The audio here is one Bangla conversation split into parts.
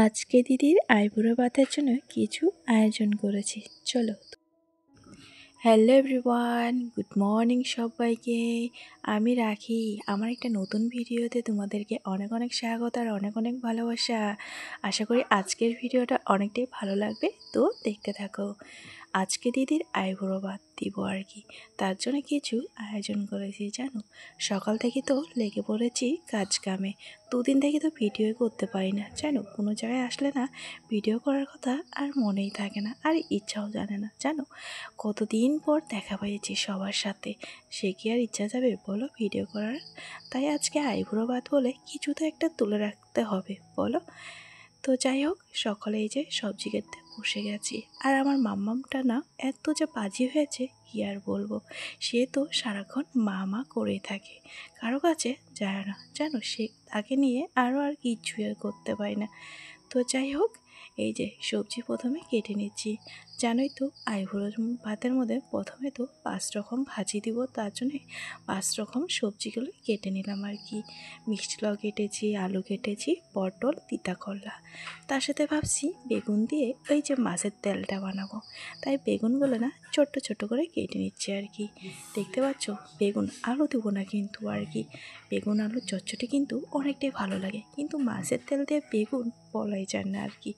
আজকে দিদির আইবুড়ো ভাতের জন্য কিছু আয়োজন করেছি, চলো। হ্যালো এভরিওয়ান, গুড মর্নিং সবাইকে। আমি রাখি। আমার একটা নতুন ভিডিওতে তোমাদেরকে অনেক অনেক স্বাগত আর অনেক অনেক ভালোবাসা। আশা করি আজকের ভিডিওটা অনেকটাই ভালো লাগবে, তো দেখতে থাকো। আজকে দিদির আইবুড়ো ভাত দিব আর কি, তার জন্য কিছু আয়োজন করেছি জানো। সকাল থেকে তো লেগে পড়েছি কাজ কামে, দুদিন থেকে তো ভিডিও করতে পারি না জানো। কোনো জায়গায় আসলে না ভিডিও করার কথা আর মনেই থাকে না, আর ইচ্ছাও জানে না জানো। কতদিন পর দেখা পেয়েছি সবার সাথে, সে কি আর ইচ্ছা যাবে বলো ভিডিও করার। তাই আজকে আইবুড়ো ভাত বলে কিছু তো একটা তুলে রাখতে হবে বলো। তো যাই হোক, সকালে এই যে সবজি কাটতে বসে গেছি। আর আমার মাম্মামটা না এত যে বাজি হয়েছে কি আর বলবো। সে তো সারাক্ষণ মা মা করেই থাকে, কারো কাছে যায় না জানো। সে তাকে নিয়ে আরও আর কিছুই আর করতে পারি না। তো যাই হোক, এই যে সবজি প্রথমে কেটে নিচ্ছি। জানোই তো আইবুড়ো ভাতের মধ্যে প্রথমে তো 5 রকম ভাজি দিব, তার জন্যে 5 রকম সবজিগুলো কেটে নিলাম আর কি। মিষ্টি লাউ কেটেছি, আলু কেটেছি, পটল, তিতা করলা। তার সাথে ভাবছি বেগুন দিয়ে ওই যে মাছের তেলটা বানাবো, তাই বেগুনগুলো না ছোট্ট ছোট্ট করে কেটে নিচ্ছি আর কি। দেখতে পাচ্ছ, বেগুন আলু দেবো না কিন্তু আর কি। বেগুন আলু চচ্চড়ি কিন্তু অনেকটাই ভালো লাগে, কিন্তু মাছের তেল দিয়ে বেগুন বলাই যায় না আর কি।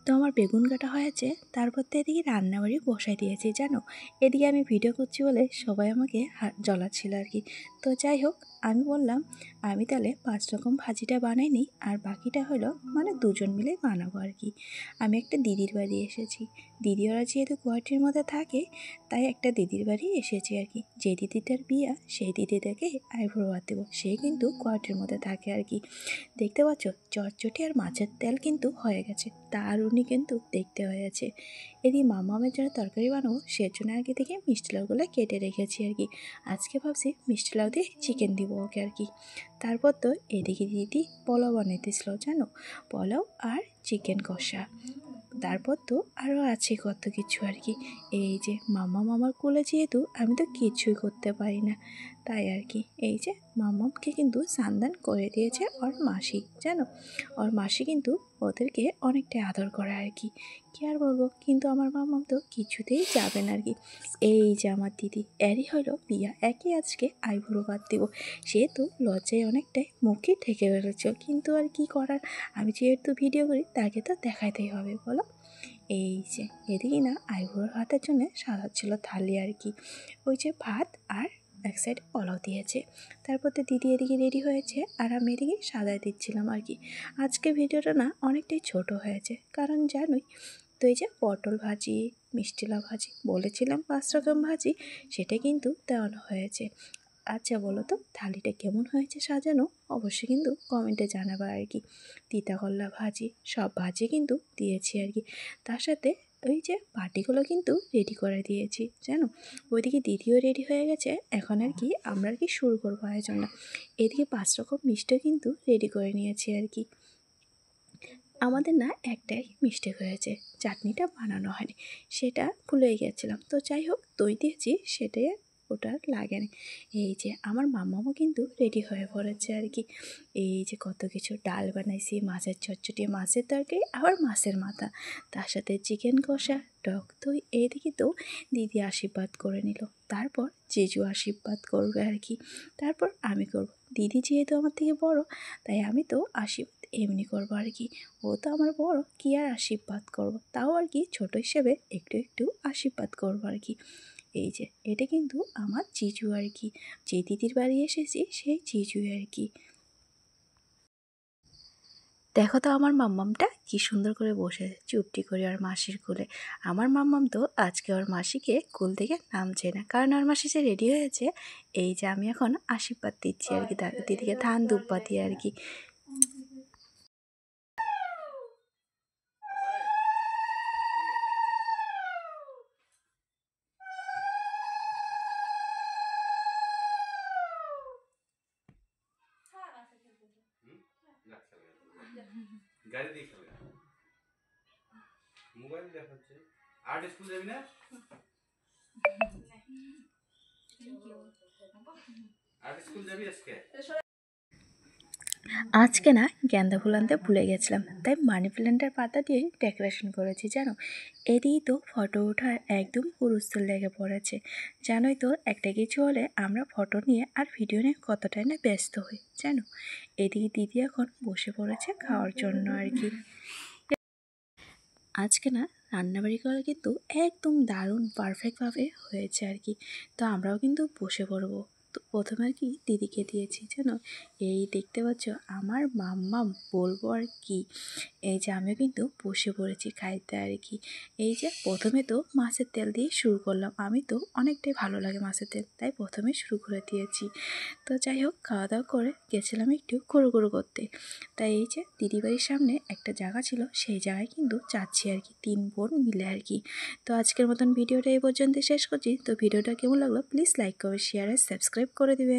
তো আমার বেগুন কাটা হয়েছে, তারপর তো এদিকে রান্নাবাড়ি বসাই দিয়েছি জানো। এদিকে আমি ভিডিও করছি বলে সবাই আমাকে জ্বলাচ্ছিল আর কি। তো যাই হোক, আমি বললাম আমি তাহলে 5 রকম ভাজিটা বানাই নিই, আর বাকিটা হলো মানে দুজন মিলে বানাবো আর কি। আমি একটা দিদির বাড়ি এসেছি। দিদি ওরা যেহেতু গুয়াহাটির মধ্যে থাকে, তাই একটা দিদির বাড়ি এসেছি আর কি। যে দিদিটার বিয়া সেই দিদিটাকে আইবুড়ো ভাত দেবো, সে কিন্তু গুয়াহাটির মধ্যে থাকে আর কি। দেখতে পাচ্ছ চটচটি আর মাছের তেল কিন্তু হয়ে গেছে, দারুণই কিন্তু দেখতে হয়েছে। এদিকে মামামের জন্য তরকারি বানাবো, সের জন্য আগে থেকে মিষ্টি লাউগুলো কেটে রেখেছি আর কি। আজকে ভাবছি মিষ্টি লাউ দিয়ে চিকেন দিব ওকে আর কি। তারপর তো এদিকে দিদি পোলাও বানাইতেছিল জানো, পোলাও আর চিকেন কষা। তারপর তো আরও আছে কত কিছু আর কি। এই যে মামার কোলে যেহেতু আমি তো কিছুই করতে পারি না, তাই আর কি। এই যে মামাকে কিন্তু স্নান করে দিয়েছে ওর মাসি জানো। ওর মাসি কিন্তু ওদেরকে অনেকটাই আদর করে আর কি। কি আর বলবো, কিন্তু আমার মামাম তো কিছুতেই যাবে না আর কি। এই যে আমার দিদি, এরই হলো বিয়া, একই আজকে আইবুড়ো ভাত দিব। সে তো লজ্জায় অনেকটাই মুখে ঠেকে ফেলেছে, কিন্তু আর কি করার, আমি যেহেতু ভিডিও করি তাকে তো দেখাইতেই হবে বলো। এই যে এদিকে না আইবুড়োর ভাতের জন্য সাজাচ্ছিল থালি আর কি। ওই যে ভাত আর এক সাইড পোলাও দিয়েছে। তারপর তো দিদি এদিকে রেডি হয়েছে আর আমি এদিকে সাজায় দিচ্ছিলাম আর কি। আজকে ভিডিওটা না অনেকটাই ছোট হয়েছে, কারণ জানোই তো এই যে পটল ভাজি, মিষ্টি লাউ ভাজি বলেছিলাম 5 রকম ভাজি, সেটা কিন্তু দেওয়ানো হয়েছে। আচ্ছা বলো তো থালিটা কেমন হয়েছে সাজানো, অবশ্যই কিন্তু কমেন্টে জানাবা আর কি। তিতা করলা ভাজি, সব ভাজি কিন্তু দিয়েছি আর কি। তার সাথে ওই যে বাটিগুলো কিন্তু রেডি করে দিয়েছি জানো। ওইদিকে দিদিও রেডি হয়ে গেছে, এখন আর কি আমরা আর কি শুরু করবো আয়োজনটা। এদিকে 5 রকম মিষ্টিও কিন্তু রেডি করে নিয়েছি আর কি। আমাদের না একটাই মিস্টেক হয়েছে, চাটনিটা বানানো হয়নি, সেটা ভুলে গেছিলাম। তো যাই হোক, দই দিয়েছি, সেটাই ওটা লাগেনি। এই যে আমার মামামও কিন্তু রেডি হয়ে পড়েছে আর কি। এই যে কত কিছু ডাল বানাইছি, মাছের চটচটি, মাছের তরকারি, আবার মাছের মাথা, তার সাথে চিকেন কষা, টক দই। এইদিকে তো দিদি আশীর্বাদ করে নিল, তারপর জিজু আশীর্বাদ করবে আর কি। তারপর আমি করব। দিদি যেহেতু আমার থেকে বড়, তাই আমি তো আশীর্বাদ এমনি করবো আর কি। ও তো আমার বড়, কি আর আশীর্বাদ করবো, তাও আর কি ছোট হিসেবে একটু একটু আশীর্বাদ করবো আর কি। এই যে এটা কিন্তু আমার জিজু আর কি, যে দিদির বাড়ি এসেছি সেই জিজু আর কি। দেখো তো আমার মাম্মামটা কি সুন্দর করে বসে চুপটি করে ওর মাসির কোলে। আমার মাম্মাম তো আজকে ওর মাসিকে কোল থেকে নামছে না, কারণ ওর মাসি যে রেডি হয়েছে। এই যে আমি এখন আশীর্বাদ দিচ্ছি আর কি, তার দিদিকে ধান দুব্বা দিয়ে আর কি। গাড়ি দিয়ে খেলে মোবাইল দেখাচ্ছে। আর্ট স্কুল যাবি না? আর্ট স্কুল যাবি আজকে? আজকে না গাঁদা ফুল আনতে ভুলে গেছিলাম, তাই মানি প্ল্যান্টের পাতা দিয়ে ডেকোরেশন করেছি জানো। এদিকেই তো ফটো ওঠার একদম হুড়স্থুল লেগে পড়েছে। জানোই তো একটা কিছু হলে আমরা ফটো নিয়ে আর ভিডিও নিয়ে কতটাই না ব্যস্ত হই জানো। এদিকে দিদি এখন বসে পড়েছে খাওয়ার জন্য আর কি। আজকে না রান্নাবাড়ি করা কিন্তু একদম দারুণ পারফেক্টভাবে হয়েছে আর কি। তো আমরাও কিন্তু বসে পড়বো। তো প্রথমে আর কি দিদিকে দিয়েছি জানো। এই দেখতে পাচ্ছ আমার মাম্মাম বলবো আর কি। এই যে আমিও কিন্তু বসে পড়েছি খাইতে আর কি। এই যে প্রথমে তো মাছের তেল দিয়ে শুরু করলাম, আমি তো অনেকটাই ভালো লাগে মাছের তেল, তাই প্রথমে শুরু করে দিয়েছি। তো যাই হোক খাওয়া দাওয়া করে গেছিলাম একটু ঘুরু করতে। তাই এই যে দিদিবাড়ির সামনে একটা জায়গা ছিল, সেই জায়গায় কিন্তু যাচ্ছি আর কি 3 বোন মিলে আর কি। তো আজকের মতন ভিডিওটা এই পর্যন্ত শেষ করছি। তো ভিডিওটা কেমন লাগলো প্লিজ লাইক করে শেয়ার আর সাবস্ক্রাইব করে দিবেন।